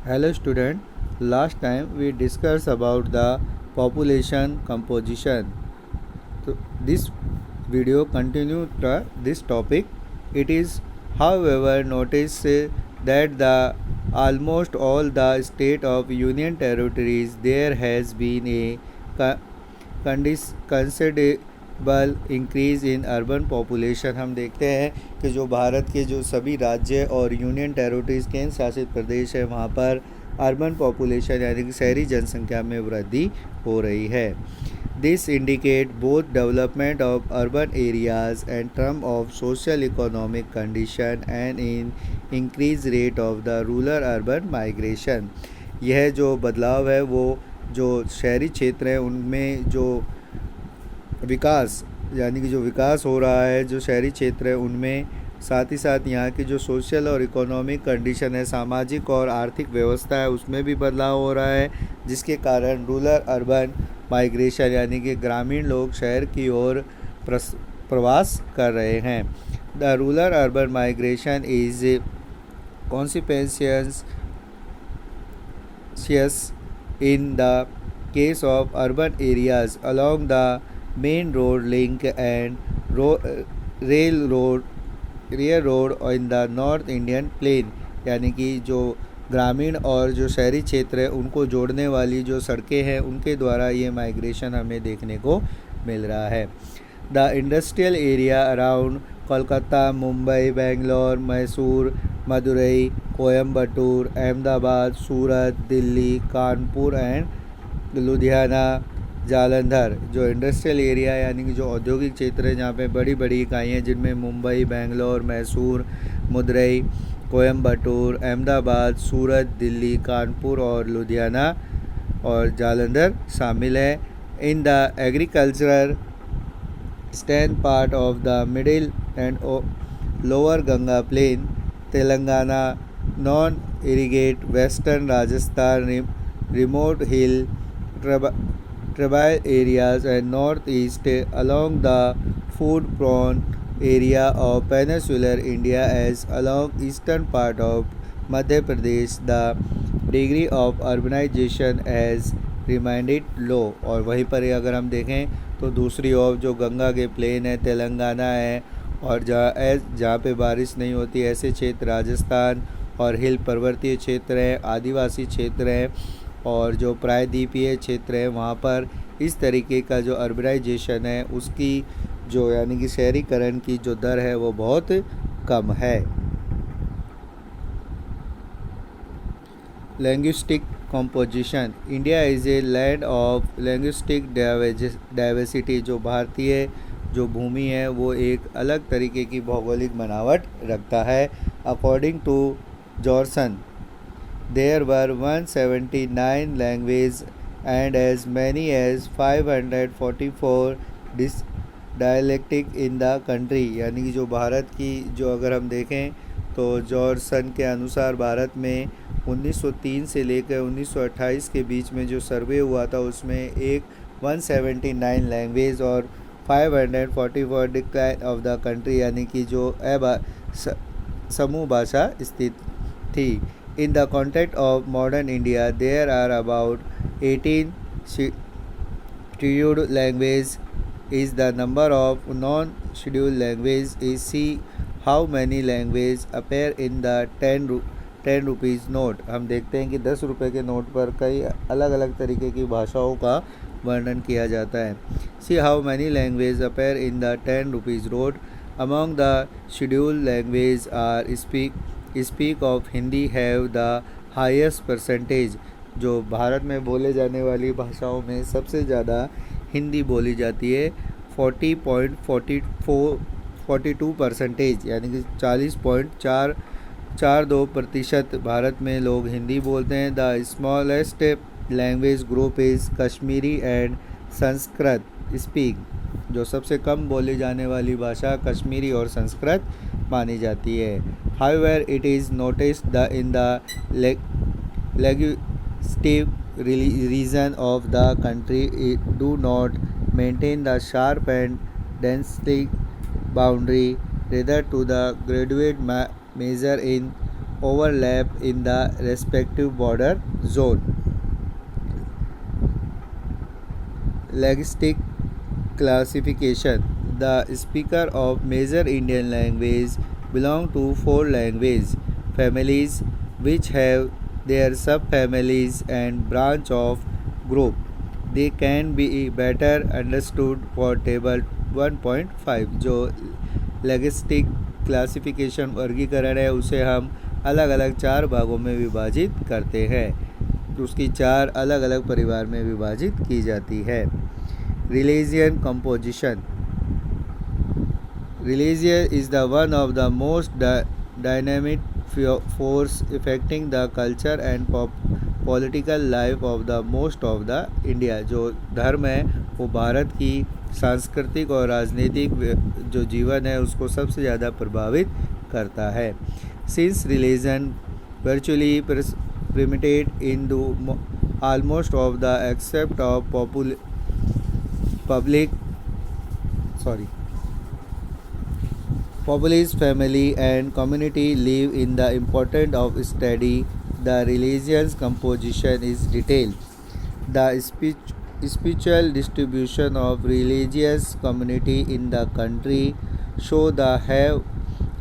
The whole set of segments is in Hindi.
Hello student, last time we discussed about the population composition. So this video continue this topic. It is however notice that the almost all the state of union territories there has been a considerable increase in urban population. हम देखते हैं कि जो भारत के जो सभी राज्य और यूनियन टेरिटरीज केंद्र शासित प्रदेश है वहाँ पर अर्बन पॉपुलेशन यानी कि शहरी जनसंख्या में वृद्धि हो रही है। This indicate both development of urban areas and term of social economic condition and in increase rate of the rural urban migration. यह जो बदलाव है वो जो शहरी क्षेत्र हैं उनमें जो विकास यानी कि जो विकास हो रहा है जो शहरी क्षेत्र है उनमें, साथ ही साथ यहाँ की जो सोशल और इकोनॉमिक कंडीशन है, सामाजिक और आर्थिक व्यवस्था है, उसमें भी बदलाव हो रहा है, जिसके कारण रूरल अर्बन माइग्रेशन यानी कि ग्रामीण लोग शहर की ओर प्रवास कर रहे हैं। The rural urban migration is consequential in the case of urban areas along the main road link and railroad in the North Indian plain, यानी कि जो ग्रामीण और जो शहरी क्षेत्र है उनको जोड़ने वाली जो सड़कें हैं उनके द्वारा ये माइग्रेशन हमें देखने को मिल रहा है। The industrial area around Kolkata, Mumbai, Bangalore, Mysore, Madurai, Coimbatore, Ahmedabad, Surat, Delhi, Kanpur and Ludhiana, Jalandhar. जो इंडस्ट्रियल एरिया यानी कि जो औद्योगिक क्षेत्र है जहाँ पे बड़ी बड़ी इकाइयाँ जिनमें मुंबई, बेंगलोर, मैसूर, मदुरई, कोयम्बटूर, अहमदाबाद, सूरत, दिल्ली, कानपुर और लुधियाना और जालंधर शामिल है। In the agricultural stand part of the middle and lower Ganga plain, Telangana, non-irrigate western Rajasthan, remote hill tribal areas and northeast along the food-prone area of peninsular India as along eastern part of Madhya Pradesh, the degree of urbanization has remained low। और वहीं पर अगर हम देखें तो दूसरी ओर जो गंगा के प्लेन है, तेलंगाना है, और जहाँ पे बारिश नहीं होती ऐसे क्षेत्र राजस्थान और हिल पर्वतीय क्षेत्र है, आदिवासी क्षेत्र है और जो प्रायद्वीपीय क्षेत्र है वहाँ पर इस तरीके का जो अर्बनाइजेशन है उसकी जो यानी कि शहरीकरण की जो दर है वो बहुत कम है। Linguistic composition, India is a land of linguistic diversity. जो भारतीय जो भूमि है वो एक अलग तरीके की भौगोलिक बनावट रखता है। According to Grierson there were 179 language and as many as 544 dialectic in the country. यानी कि जो भारत की जो अगर हम देखें तो जॉर्सन के अनुसार भारत में 1903 से लेकर 1928 के बीच में जो सर्वे हुआ था उसमें एक 179 लैंग्वेज और 544 डिक्लाइन ऑफ द कंट्री यानी कि जो समूह भाषा स्थित थी। In the context of modern India there are about 18 scheduled language is the number of non scheduled language is see how many language appear in the 10 rupees note. हम देखते हैं कि 10 रुपये के नोट पर कई अलग अलग तरीके की भाषाओं का वर्णन किया जाता है। See how many language appear in the 10 rupees note. Among the scheduled language are speak of Hindi have the highest percentage. जो भारत में बोले जाने वाली भाषाओं में सबसे ज़्यादा हिंदी बोली जाती है 40.42% यानी कि 40.42% भारत में लोग हिंदी बोलते हैं। The smallest language group is Kashmiri and Sanskrit speak. जो सबसे कम बोली जाने वाली भाषा कश्मीरी और संस्कृत मानी जाती है। However it is noticed the in the linguistic region of the country do not maintain the sharp and densely boundary rather to the graduate measure in overlap in the respective border zone. Linguistic classification. The speaker of major Indian language belong to four language families which have their subfamilies and branch of group. They can be better understood for table 1.5. जो लेगिस्टिक क्लासिफिकेशन वर्गीकरण है उसे हम अलग अलग चार भागों में विभाजित करते हैं, उसकी चार अलग अलग परिवार में विभाजित की जाती है. Religion composition. Religion is the one of the most dynamic force affecting the culture and political life of the most of the India. जो धर्म है वो भारत की सांस्कृतिक और राजनीतिक जो जीवन है उसको सबसे ज़्यादा प्रभावित करता है. Since religion virtually permeated into almost of the except of populace, family and community live in the importance of study. The religion's composition is detailed. The spiritual distribution of religious community in the country show the have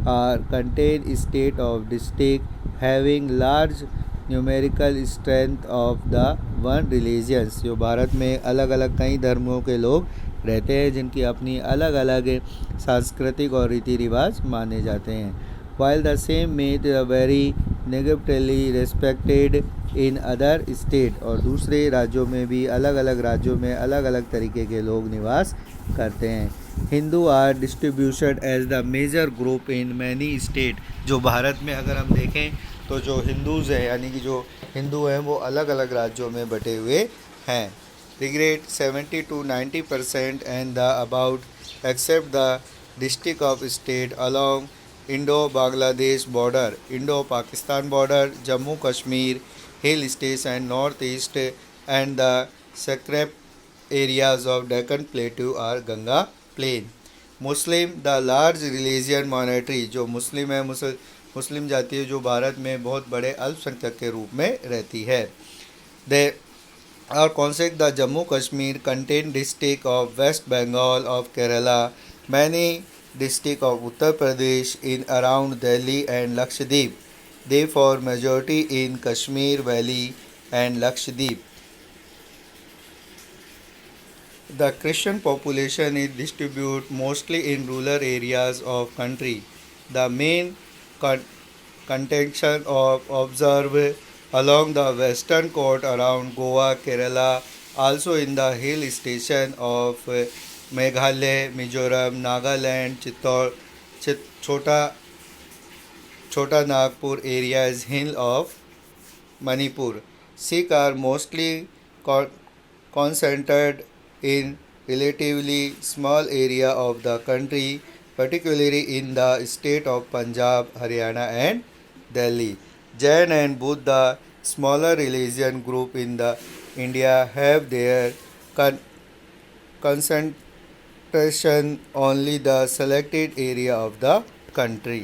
or contain state of district having large numerical strength of the one religions. जो भारत में अलग अलग कई धर्मों के लोग रहते हैं जिनकी अपनी अलग अलग सांस्कृतिक और रीति रिवाज माने जाते हैं. While the same made very negatively respected in other state. और दूसरे राज्यों में भी अलग अलग राज्यों में अलग अलग तरीके के लोग निवास करते हैं. Hindu are distribution as the major group in many state. जो भारत में अगर हम देखें तो जो हिंदूज़ हैं यानी कि जो हिंदू हैं वो अलग अलग राज्यों में बटे हुए हैं. Regret 70 to 90% and the about except the district of state along Indo Bangladesh border, Indo Pakistan border, Jammu Kashmir, hill states and north east and the scrap areas of Deccan plateau or Ganga plain. Muslim the large religion minority. जो मुस्लिम है मुस्लिम जाति है जो भारत में बहुत बड़े अल्पसंख्यक के रूप में रहती है. दे आर कॉन्सेक्ट the Jammu Kashmir contain district of West Bengal of Kerala, many district of Uttar Pradesh in around Delhi and Lakshadweep. They for majority in Kashmir valley and Lakshadweep. The Christian population is distributed mostly in rural areas of country. The main contention of observed along the western coast around Goa, Kerala, also in the hill station of Meghalaya, Mizoram, Nagaland, Chota Nagpur areas, hill of Manipur. Sikh are mostly concentrated in relatively small area of the country, particularly in the state of Punjab, Haryana and Delhi. Jain and Buddha, smaller religion group in the India, have their concentration only the selected area of the country.